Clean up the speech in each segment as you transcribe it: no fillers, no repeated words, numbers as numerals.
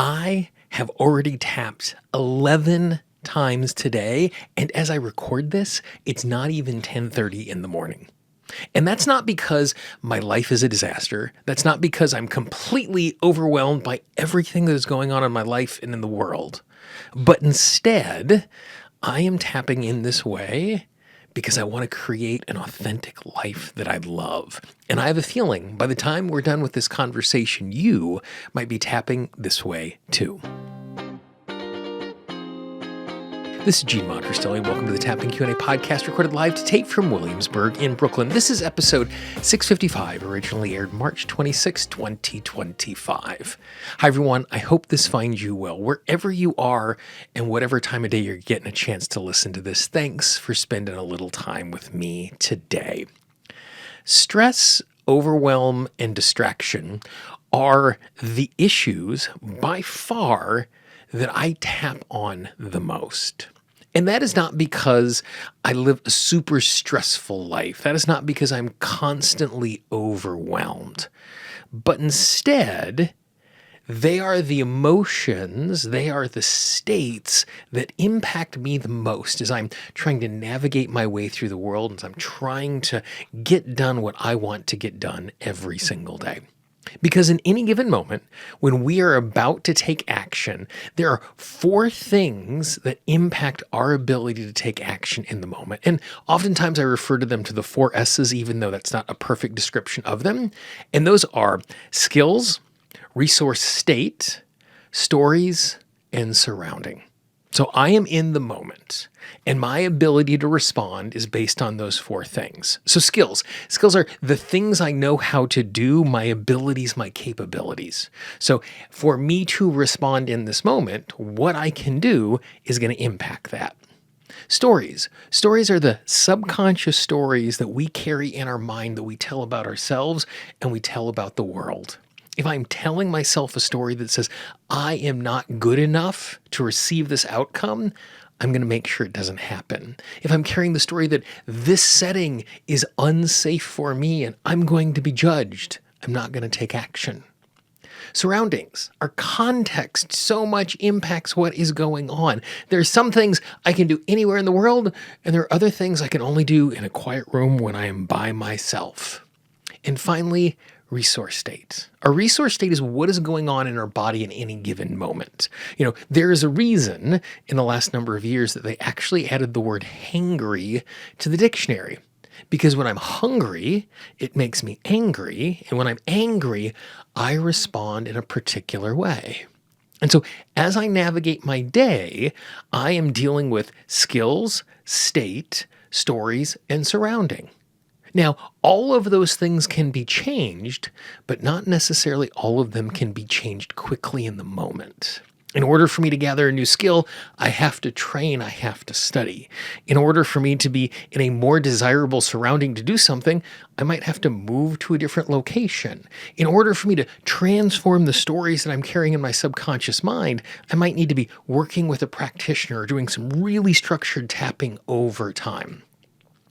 I have already tapped 11 times today, and as I record this, it's not even 10:30 in the morning. And that's not because my life is a disaster. That's not because I'm completely overwhelmed by everything that is going on in my life and in the world. But instead, I am tapping in this way because I want to create an authentic life that I love. And I have a feeling by the time we're done with this conversation, you might be tapping this way too. This is Gene Monterstelli. Welcome to the Tapping Q&A podcast, recorded live to tape from Williamsburg in Brooklyn. This is episode 655, originally aired March 26, 2025. Hi, everyone. I hope this finds you well, wherever you are and whatever time of day you're getting a chance to listen to this. Thanks for spending a little time with me today. Stress, overwhelm, and distraction are the issues by far that I tap on the most. And that is not because I live a super stressful life. That is not because I'm constantly overwhelmed. But instead, they are the emotions, they are the states that impact me the most as I'm trying to navigate my way through the world, as I'm trying to get done what I want to get done every single day. Because in any given moment, when we are about to take action, there are four things that impact our ability to take action in the moment. And oftentimes I refer to them to the four S's, even though that's not a perfect description of them. And those are skills, resource state, stories, and surrounding. So I am in the moment, and my ability to respond is based on those four things. So skills. Skills are the things I know how to do, my abilities, my capabilities. So for me to respond in this moment, what I can do is going to impact that. Stories. Stories are the subconscious stories that we carry in our mind that we tell about ourselves and we tell about the world. If I'm telling myself a story that says, I am not good enough to receive this outcome, I'm going to make sure it doesn't happen. If I'm carrying the story that this setting is unsafe for me and I'm going to be judged, I'm not going to take action. Surroundings. Our context so much impacts what is going on. There are some things I can do anywhere in the world, and there are other things I can only do in a quiet room when I am by myself. And finally, resource state. Our resource state is what is going on in our body in any given moment. There is a reason in the last number of years that they actually added the word hangry to the dictionary. Because when I'm hungry, it makes me angry. And when I'm angry, I respond in a particular way. And so as I navigate my day, I am dealing with skills, state, stories, and surrounding. Now, all of those things can be changed, but not necessarily all of them can be changed quickly in the moment. In order for me to gather a new skill, I have to train, I have to study. In order for me to be in a more desirable surrounding to do something, I might have to move to a different location. In order for me to transform the stories that I'm carrying in my subconscious mind, I might need to be working with a practitioner or doing some really structured tapping over time.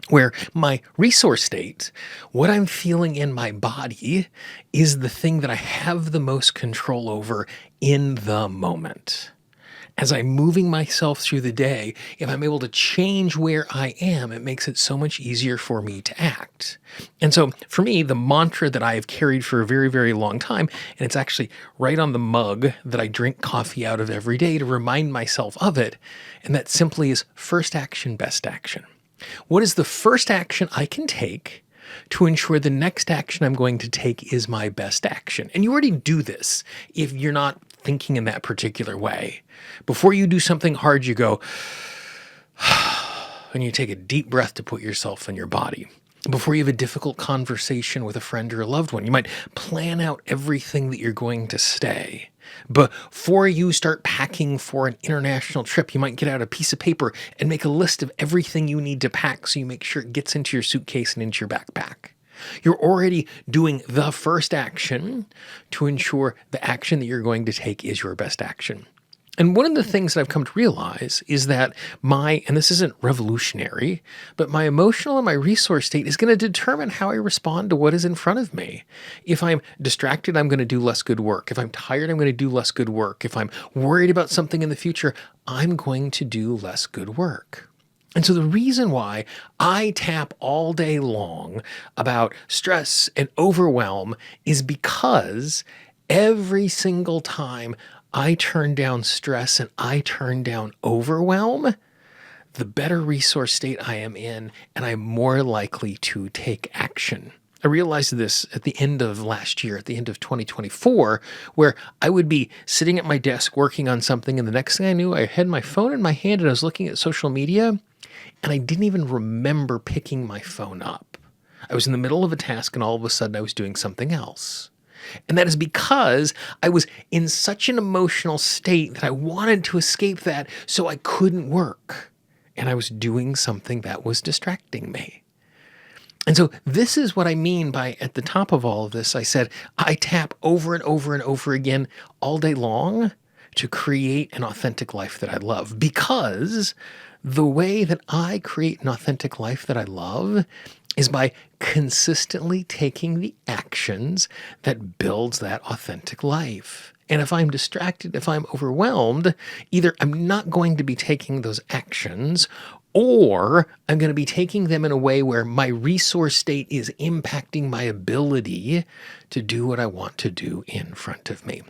Where my resource state, what I'm feeling in my body, is the thing that I have the most control over in the moment. As I'm moving myself through the day, if I'm able to change where I am, it makes it so much easier for me to act. And so for me, the mantra that I have carried for a very, very long time, and it's actually right on the mug that I drink coffee out of every day to remind myself of it, and that simply is first action, best action. What is the first action I can take to ensure the next action I'm going to take is my best action? And you already do this if you're not thinking in that particular way. Before you do something hard, you go, and you take a deep breath to put yourself in your body. Before you have a difficult conversation with a friend or a loved one, you might plan out everything that you're going to say. Before you start packing for an international trip, you might get out a piece of paper and make a list of everything you need to pack so you make sure it gets into your suitcase and into your backpack. You're already doing the first action to ensure the action that you're going to take is your best action. And one of the things that I've come to realize is that and this isn't revolutionary, but my emotional and my resource state is going to determine how I respond to what is in front of me. If I'm distracted, I'm going to do less good work. If I'm tired, I'm going to do less good work. If I'm worried about something in the future, I'm going to do less good work. And so the reason why I tap all day long about stress and overwhelm is because every single time I turn down stress and I turn down overwhelm, the better resource state I am in, and I'm more likely to take action. I realized this at the end of last year, at the end of 2024, where I would be sitting at my desk working on something, and the next thing I knew, I had my phone in my hand and I was looking at social media, and I didn't even remember picking my phone up. I was in the middle of a task, and all of a sudden I was doing something else. And that is because I was in such an emotional state that I wanted to escape that, so I couldn't work. And I was doing something that was distracting me. And so this is what I mean by, at the top of all of this, I said, I tap over and over and over again all day long to create an authentic life that I love. Because the way that I create an authentic life that I love is by consistently taking the actions that builds that authentic life. And if I'm distracted, if I'm overwhelmed, either I'm not going to be taking those actions, or I'm going to be taking them in a way where my resource state is impacting my ability to do what I want to do in front of me.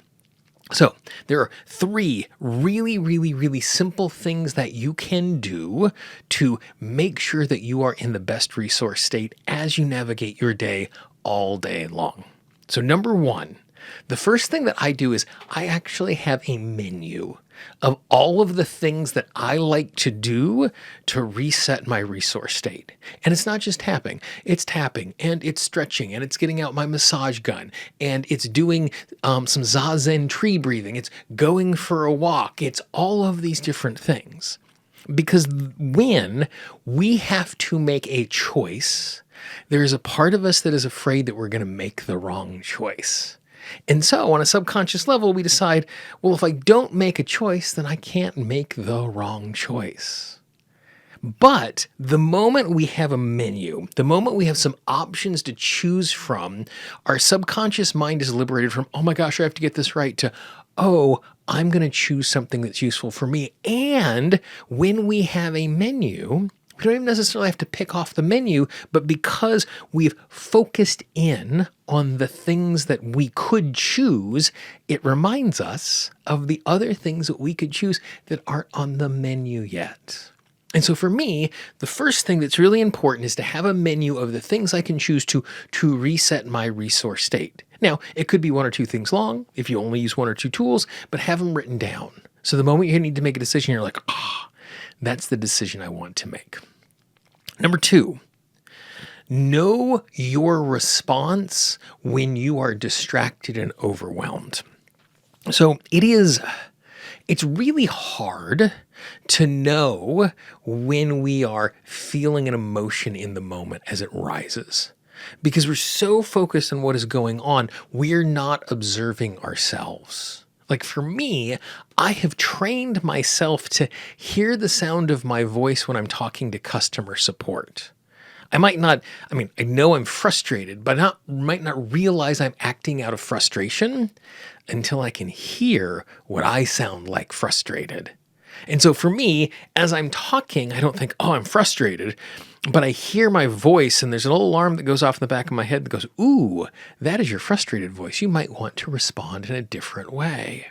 So there are 3 really, really, really simple things that you can do to make sure that you are in the best resource state as you navigate your day all day long. So number 1, the first thing that I do is I actually have a menu of all of the things that I like to do to reset my resource state. And it's not just tapping. It's tapping, and it's stretching, and it's getting out my massage gun, and it's doing some Zazen tree breathing. It's going for a walk. It's all of these different things. Because when we have to make a choice, there's a part of us that is afraid that we're going to make the wrong choice. And so on a subconscious level, we decide, well, if I don't make a choice, then I can't make the wrong choice. But the moment we have a menu, the moment we have some options to choose from, our subconscious mind is liberated from, oh my gosh, I have to get this right, to, oh, I'm going to choose something that's useful for me. And when we have a menu, we don't even necessarily have to pick off the menu, but because we've focused in on the things that we could choose, it reminds us of the other things that we could choose that aren't on the menu yet. And so for me, the first thing that's really important is to have a menu of the things I can choose to reset my resource state. Now, it could be 1 or 2 things long if you only use 1 or 2 tools, but have them written down. So the moment you need to make a decision, you're like, that's the decision I want to make. Number 2, know your response when you are distracted and overwhelmed. So it's really hard to know when we are feeling an emotion in the moment as it rises. Because we're so focused on what is going on, we're not observing ourselves. Like for me, I have trained myself to hear the sound of my voice when I'm talking to customer support. I know I'm frustrated, but might not realize I'm acting out of frustration until I can hear what I sound like frustrated. And so for me, as I'm talking, I don't think, I'm frustrated, but I hear my voice and there's an little alarm that goes off in the back of my head that goes, ooh, that is your frustrated voice. You might want to respond in a different way.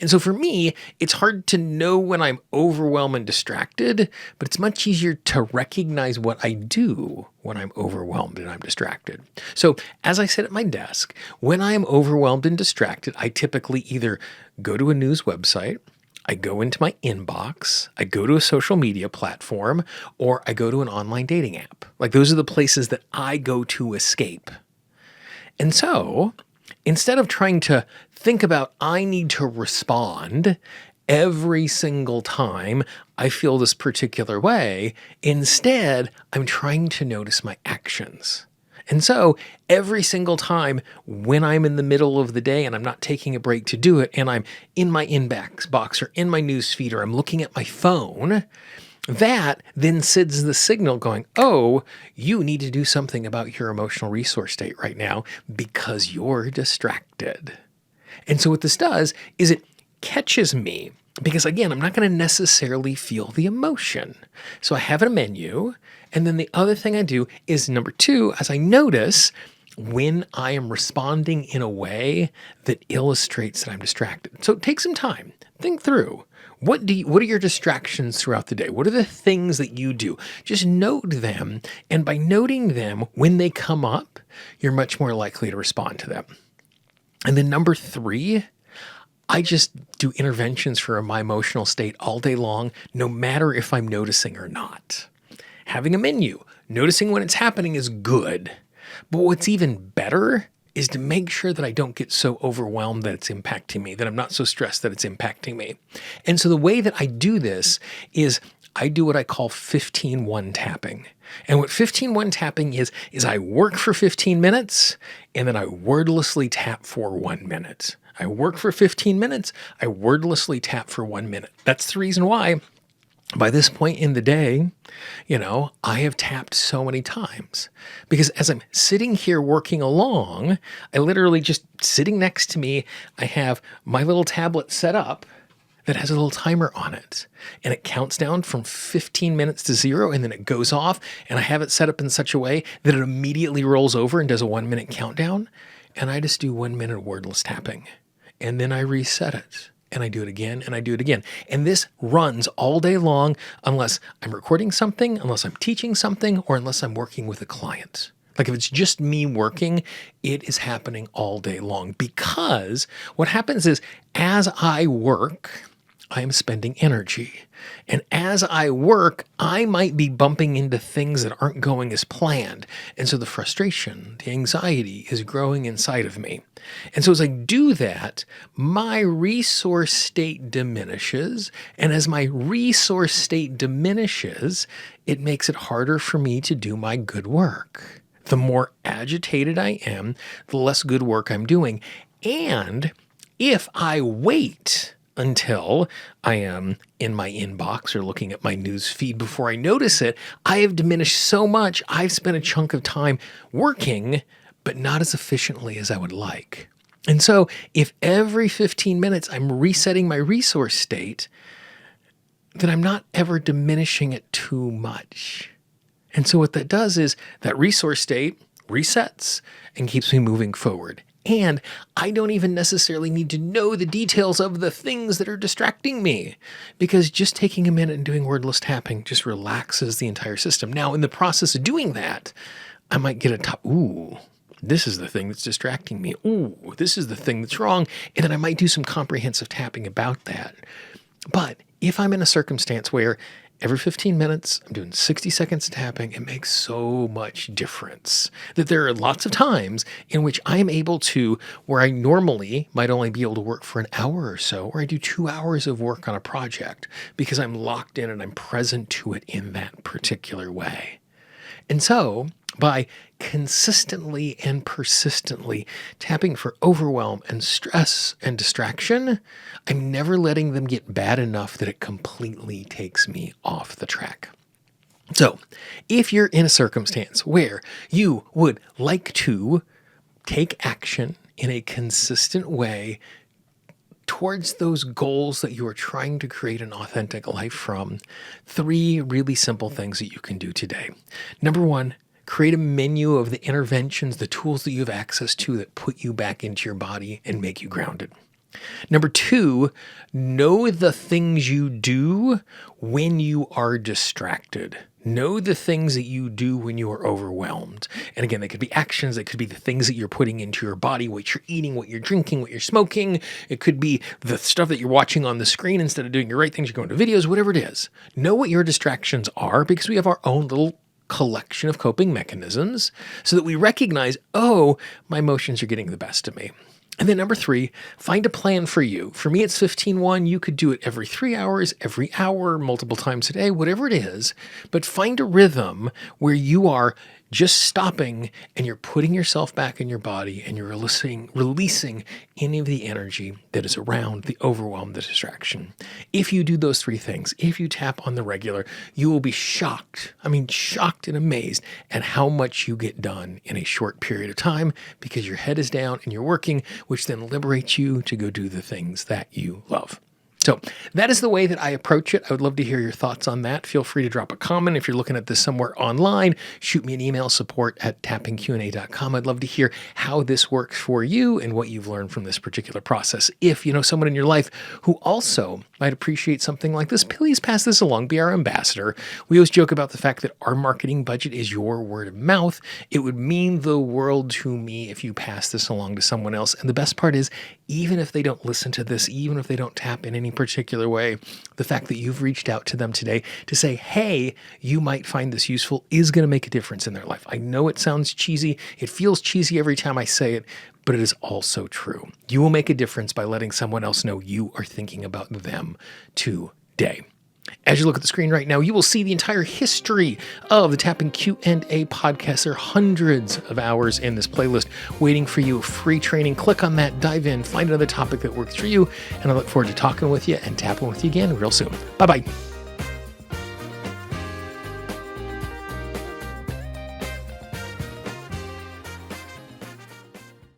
And so for me, it's hard to know when I'm overwhelmed and distracted, but it's much easier to recognize what I do when I'm overwhelmed and I'm distracted. So as I sit at my desk, when I'm overwhelmed and distracted, I typically either go to a news website, I go into my inbox, I go to a social media platform, or I go to an online dating app. Like those are the places that I go to escape. And so instead of trying to think about, I need to respond every single time I feel this particular way, instead, I'm trying to notice my actions. And so every single time when I'm in the middle of the day and I'm not taking a break to do it, and I'm in my inbox box or in my news feed or I'm looking at my phone, that then sends the signal going, oh, you need to do something about your emotional resource state right now because you're distracted. And so what this does is it catches me because, again, I'm not going to necessarily feel the emotion. So I have a menu. And then the other thing I do is number 2, as I notice when I am responding in a way that illustrates that I'm distracted. So take some time, think through. What are your distractions throughout the day? What are the things that you do? Just note them. And by noting them, when they come up, you're much more likely to respond to them. And then number 3, I just do interventions for my emotional state all day long, no matter if I'm noticing or not. Having a menu, noticing when it's happening is good. But what's even better is to make sure that I don't get so overwhelmed that it's impacting me, that I'm not so stressed that it's impacting me. And so the way that I do this is I do what I call 15-1 tapping. And what 15-1 tapping is I work for 15 minutes and then I wordlessly tap for 1 minute. I work for 15 minutes, I wordlessly tap for 1 minute. That's the reason why by this point in the day, I have tapped so many times because as I'm sitting here working along, I literally just sitting next to me, I have my little tablet set up that has a little timer on it and it counts down from 15 minutes to 0 and then it goes off, and I have it set up in such a way that it immediately rolls over and does a 1 minute countdown, and I just do 1 minute wordless tapping and then I reset it. And I do it again and I do it again. And this runs all day long unless I'm recording something, unless I'm teaching something, or unless I'm working with a client. Like if it's just me working, it is happening all day long because what happens is as I work, I am spending energy. And as I work, I might be bumping into things that aren't going as planned. And so the frustration, the anxiety is growing inside of me. And so as I do that, my resource state diminishes. And as my resource state diminishes, it makes it harder for me to do my good work. The more agitated I am, the less good work I'm doing. And if I wait until I am in my inbox or looking at my news feed before I notice it, I have diminished so much. I've spent a chunk of time working, but not as efficiently as I would like. And so if every 15 minutes I'm resetting my resource state, then I'm not ever diminishing it too much. And so what that does is that resource state resets and keeps me moving forward. And I don't even necessarily need to know the details of the things that are distracting me because just taking a minute and doing wordless tapping just relaxes the entire system. Now, in the process of doing that, I might get ooh, this is the thing that's distracting me. Ooh, this is the thing that's wrong. And then I might do some comprehensive tapping about that. But if I'm in a circumstance where every 15 minutes, I'm doing 60 seconds of tapping, it makes so much difference that there are lots of times in which I am able to, where I normally might only be able to work for an hour or so, or I do 2 hours of work on a project because I'm locked in and I'm present to it in that particular way. And so by consistently and persistently tapping for overwhelm and stress and distraction, I'm never letting them get bad enough that it completely takes me off the track. So if you're in a circumstance where you would like to take action in a consistent way towards those goals that you are trying to create an authentic life from, 3 really simple things that you can do today. Number 1, create a menu of the interventions, the tools that you have access to that put you back into your body and make you grounded. Number 2, know the things you do when you are distracted. Know the things that you do when you are overwhelmed. And again, they could be actions. It could be the things that you're putting into your body, what you're eating, what you're drinking, what you're smoking. It could be the stuff that you're watching on the screen instead of doing your right things. You're going to videos, whatever it is. Know what your distractions are because we have our own little collection of coping mechanisms so that we recognize, oh, my emotions are getting the best of me. And then number 3, find a plan for you. For me, it's 15-1. You could do it every 3 hours, every hour, multiple times a day, whatever it is. But find a rhythm where you are just stopping and you're putting yourself back in your body and you're releasing any of the energy that is around the overwhelm, the distraction. If you do those three things, if you tap on the regular, you will be shocked and amazed at how much you get done in a short period of time because your head is down and you're working, which then liberates you to go do the things that you love. So that is the way that I approach it. I would love to hear your thoughts on that. Feel free to drop a comment. If you're looking at this somewhere online, shoot me an email, support@tappingqna.com. I'd love to hear how this works for you and what you've learned from this particular process. If you know someone in your life who also might appreciate something like this, please pass this along. Be our ambassador. We always joke about the fact that our marketing budget is your word of mouth. It would mean the world to me if you pass this along to someone else. And the best part is, even if they don't listen to this, even if they don't tap in any particular way, the fact that you've reached out to them today to say, hey, you might find this useful is going to make a difference in their life. I know it sounds cheesy. It feels cheesy every time I say it, but it is also true. You will make a difference by letting someone else know you are thinking about them today. As you look at the screen right now, you will see the entire history of the Tapping Q&A podcast. There are hundreds of hours in this playlist waiting for you. Free training. Click on that, dive in, find another topic that works for you. And I look forward to talking with you and tapping with you again real soon. Bye-bye.